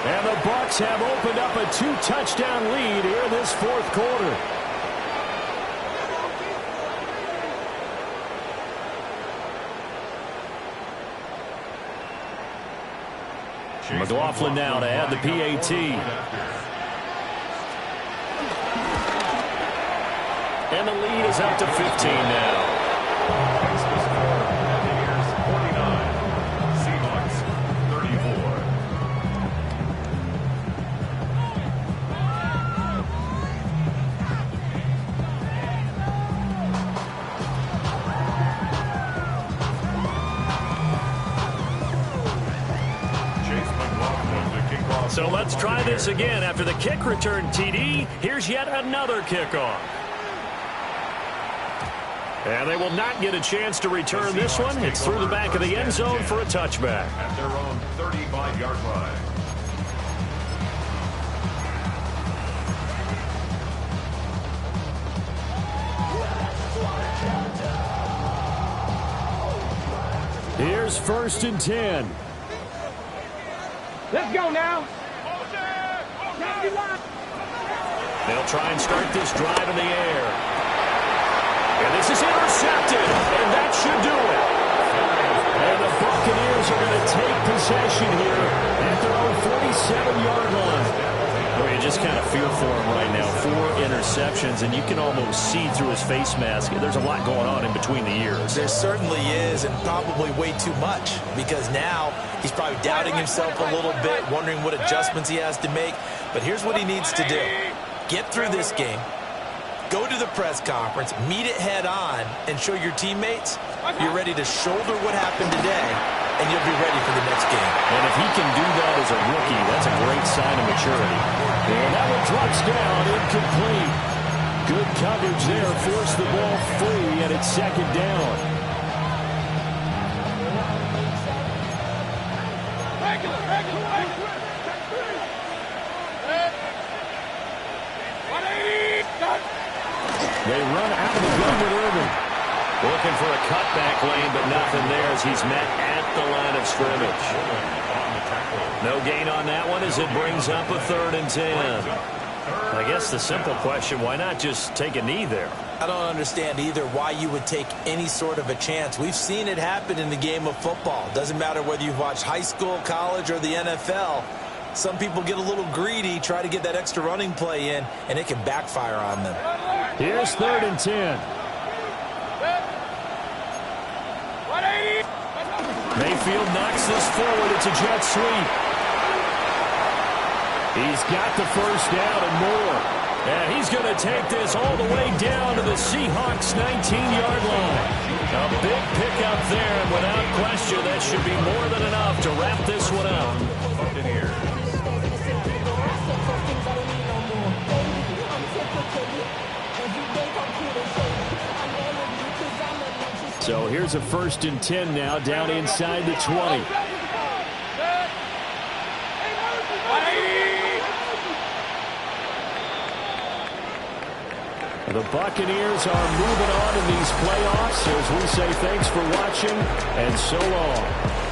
And the Bucs have opened up a 2-touchdown lead here in this 4th quarter. McLaughlin now to add the PAT. And the lead is up to 15 now. Seahawks 34. So let's try this again. After the kick return, TD, here's yet another kickoff. And they will not get a chance to return this one. It's through the back of the end zone for a touchback. At their own 35-yard line. Here's 1st and 10. Let's go now. They'll try and start this drive in the air. And this is intercepted, and that should do it. And the Buccaneers are going to take possession here at their own 47-yard line. Well, you just just kind of fear for him right now. 4 interceptions, and you can almost see through his face mask. There's a lot going on in between the ears. There certainly is, and probably way too much, because now he's probably doubting himself a little bit, wondering what adjustments he has to make. But here's what he needs to do. Get through this game, go to the press conference, meet it head on, and show your teammates you're ready to shoulder what happened today, and you'll be ready for the next game. And if he can do that as a rookie, that's a great sign of maturity. And that one drops down, incomplete. Good coverage there, forced the ball free, and it's second down. They run out of the gun with Irvin. Looking for a cutback lane, but nothing there as he's met at the line of scrimmage. No gain on that one as it brings up a 3rd and 10. I guess the simple question, why not just take a knee there? I don't understand either why you would take any sort of a chance. We've seen it happen in the game of football. Doesn't matter whether you've watched high school, college, or the NFL. Some people get a little greedy, try to get that extra running play in, and it can backfire on them. Here's 3rd and 10. Mayfield knocks this forward. It's a jet sweep. He's got the first down and more. And he's going to take this all the way down to the Seahawks 19-yard line. A big pickup there, and without question, that should be more than enough to wrap this one up. So here's a 1st and 10 now, down inside the 20. The Buccaneers are moving on in these playoffs as we say thanks for watching and so long.